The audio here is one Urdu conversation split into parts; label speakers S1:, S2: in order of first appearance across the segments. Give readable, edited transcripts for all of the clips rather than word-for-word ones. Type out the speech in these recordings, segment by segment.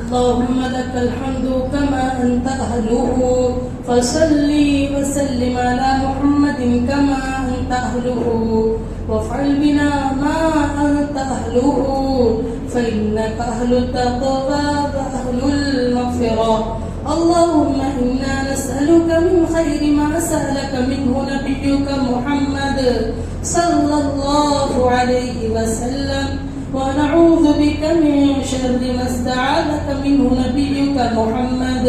S1: اللهم لك الحمد كما أنت أهله فصل وسلم على محمد كما أنت أهله وافعل بنا ما أنت أهله فإنك أهل التقوى وأهل المغفرة. اللهم إنا نسألك من خير ما سألك منه نبيك محمد صلى الله عليه وسلم ونعوذ بك من شر ما استعاذك منه نبيك محمد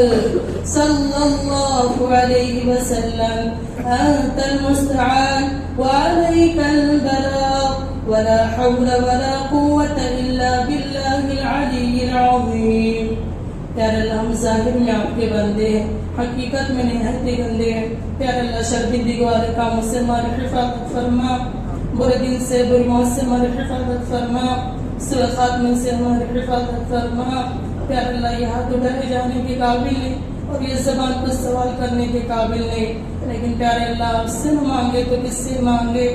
S1: صلى الله عليه وسلم. أنت المستعان وعليك البلاغ ولا حول ولا قوة إلا بالله العلي العظيم. پیارے اللہ ہم ظاہر میں آپ کے بندے ہیں، حقیقت میں نہایت گندے ہیں. پیارے اللہ شرمندگی والے کاموں سے ہماری حفاظت فرما، برے دن سے بری موت سے ہماری حفاظت فرما، سوء خاتمے سے ہماری حفاظت فرما. پیارے اللہ یہ ہاتھ اٹھائے جانے کے قابل نہیں اور یہ زبان کو سوال کرنے کے قابل نہیں، لیکن پیارے اللہ آپ سے نہ مانگے تو کس سے مانگے،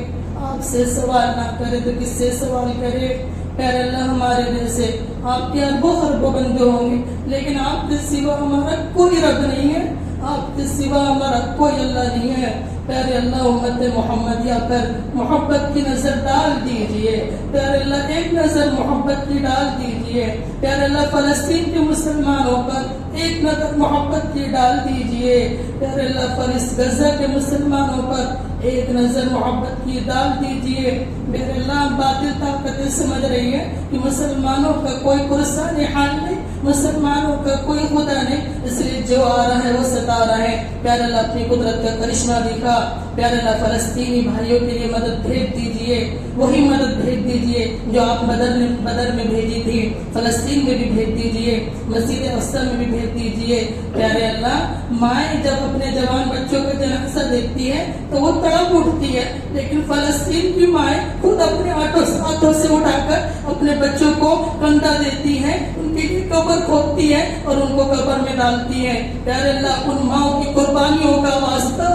S1: آپ سے سوال نہ کرے تو کس سے سوال کرے. پیارے اللہ ہمارے دل سے آپ کے اربوں خربوں بندے ہوں گے، لیکن آپ کے سوا ہمارا کوئی رب نہیں ہے، آپ کے سوا ہمارا کوئی اللہ نہیں ہے. پیارے اللہ امت محمدیہ پر محبت کی نظر ڈال دیجئے. پیارے اللہ ایک نظر محبت کی ڈال دیجئے. پیارے اللہ فلسطین کے مسلمانوں پر ایک نظر محبت کی ڈال دیجئے. پیارے اللہ غزہ کے مسلمانوں پر ایک نظر محبت کی ڈال دیجئے. میرے اللہ باطل طاقتیں سمجھ رہی ہے کہ مسلمانوں کا کوئی قرصان حال نہیں، مسلمانوں کا کوئی خدا نہیں، اس لیے جو آ رہا ہے وہ ستا رہا ہے. پیارے اللہ اپنی قدرت کا کرشمہ دکھا. پیارے اللہ فلسطینی بھائیوں کے لیے مدد بھیج دیجئے، وہی مدد بھیج دیجئے جو آپ بدر میں بھیجی تھی، فلسطین میں بھی بھیج دیجئے، مسجد اقصی میں بھی بھیج دیجئے. پیارے اللہ مائیں جب اپنے جوان بچوں کا جنازہ دیکھتی ہے تو وہ تڑپ اٹھتی ہے، لیکن فلسطین کی مائیں خود اپنے ہاتھوں سے اٹھا کر اپنے بچوں کو کندھا دیتی ہے، ان کی قبر کھودتی ہے اور ان کو قبر میں ڈالتی ہے. پیارے اللہ ان ماؤں کی قربانیوں کا واسطہ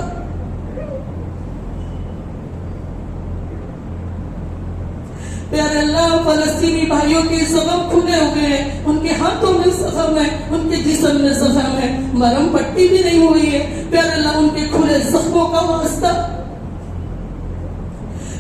S1: پیارے اللہ فلسطینی بھائیوں کے زخم کھلے ہوئے ہیں، ان کے ہاتھوں میں زخم ہے، ان کے جسم میں زخم ہے، مرہم پٹی بھی نہیں ہوئی ہے. پیارے اللہ ان کے کھلے زخموں کا واسطہ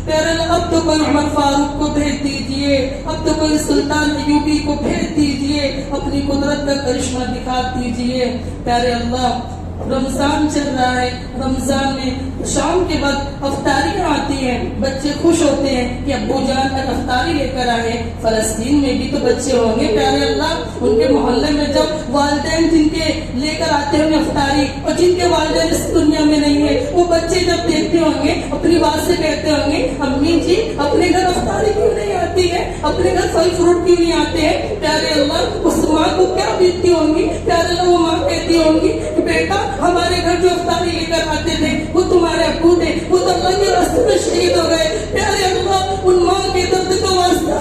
S1: پیارے اللہ اب تو کوئی عمر فاروق کو بھیج دیجئے، اب تو کوئی سلطان ایوبی کو بھیج دیجئے، اپنی قدرت کا کرشمہ دکھا دیجئے. پیارے اللہ رمضان چل رہا ہے، رمضان میں شام کے وقت افطاریاں آتی ہیں، بچے خوش ہوتے ہیں کہ ابو جان کا افطاری لے کر آئے. فلسطین میں بھی تو بچے ہوں گے پیارے اللہ، ان کے محلے میں جب والدین جن کے لے کر آتے ہوں گے افطاری اور جن کے والدین اس دنیا میں نہیں ہے، وہ بچے جب دیکھتے ہوں گے اپنی بات سے کہتے ہوں گے امی جی اپنے گھر افطاری کیوں نہیں آتی ہے، اپنے گھر پھل فروٹ کیوں نہیں آتے ہیں. پیارے اللہ اس ماں کو کیا بیتتی ہوں گی. پیارے اللہ وہ ماں کہتی ہوں گی کہ بیٹا ہمارے گھر جو افطاری لے کر آتے تھے وہ تمہارے ابو تھے، وہ تو اللہ کے راستے میں شہید ہو گئے. پیارے اللہ ان ماں کے درد کو واسطہ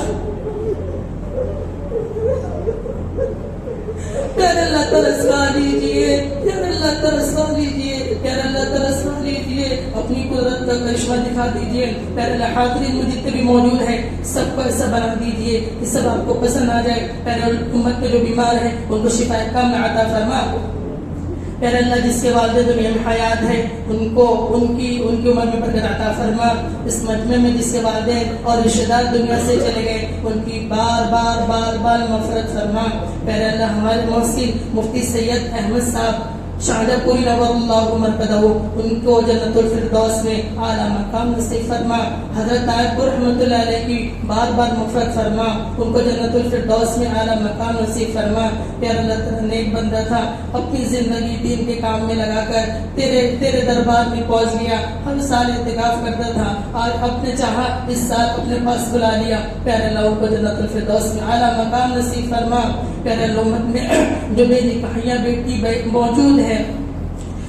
S1: پیارے اللہ ترسوا لیجیے، پیارے اللہ ترسوا لیجیے، پیارے اللہ ترسوا لیجیے، اپنی قدرت کا کرشمہ دکھا دیجیے. پیارے اللہ حاضرین میں جتنے بھی موجود ہیں سب کو ایسا بنا دیجیے کہ سب آپ کو پسند آ جائے. پیارے امت کے جو بیمار ہیں ان کو شفا کاملہ عطا فرما. پیارے اللہ جس کے والدین میں حیات ہے ان کو ان کی عمر میں برکت عطا فرما. اس مجمع میں جس کے والدین اور رشتہ دار دنیا سے چلے گئے ان کی بار بار بار بار مغفرت فرما. پیارے اللہ ہمارے محسن مفتی سید احمد صاحب شہادہ پوری نور اللہ مرکزہ ان کو جنت الفردوس میں اعلیٰ مقام نصیب فرما. حضرت طاہر رحمۃ اللہ علیہ کی بار بار مغفرت فرما، ان کو جنت الفردوس میں اعلیٰ مقام نصیب فرما. پیارا اللہ نیک بندہ تھا، اپنی زندگی دین کے کام میں لگا کر تیرے دربار میں پہنچ گیا. ہر سال اعتکاف کرتا تھا، آج اپنے چاہا اس سال اپنے پاس بلا لیا. پیارے اللہ ان کو جنت الفردوس میں اعلیٰ مقام نصیب فرما. پیارے اللہ امت میں جو بے نکاحیاں بیٹی موجود ہے،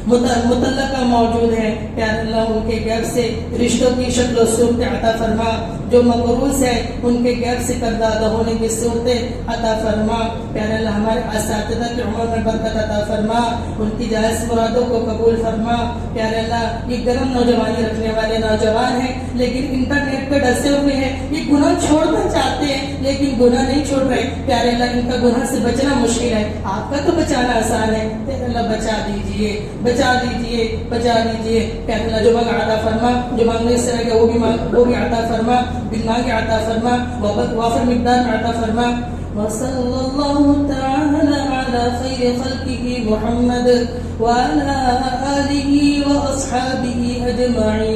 S1: مطلقہ موجود ہے، پیارے اللہ ان کے غیب سے رشتوں کی شکل و صورت عطا فرما. جو مقروض ہے ان کے غیب سے قرض ادا ہونے کی صورتیں عطا فرما. پیارے اللہ ہمارے اساتذہ کی عمر میں برکت عطا فرما, ان کی جائز مرادوں کو قبول فرما. پیارے اللہ یہ گرم نوجوانی رکھنے والے نوجوان ہیں لیکن انٹرنیٹ پہ ڈسے ہوئے ہیں, یہ گناہ چھوڑنا چاہتے ہیں لیکن گناہ نہیں چھوڑ رہے. پیارے اللہ ان کا گناہ سے بچنا مشکل ہے, آپ کا تو بچانا آسان ہے. پیارے اللہ بچا دیجئے, بچا دیجئے, بچا دیجئے. پیارے اللہ جو مانگ عطا فرما, جو مانگنے سے رہ گیا وہ بھی عطا فرما, بن مانگے عطا فرما, وافر مقدار میں عطا فرما. وصلى الله تعالى على خير خلقه محمد وعلى آله وأصحابه أجمعين.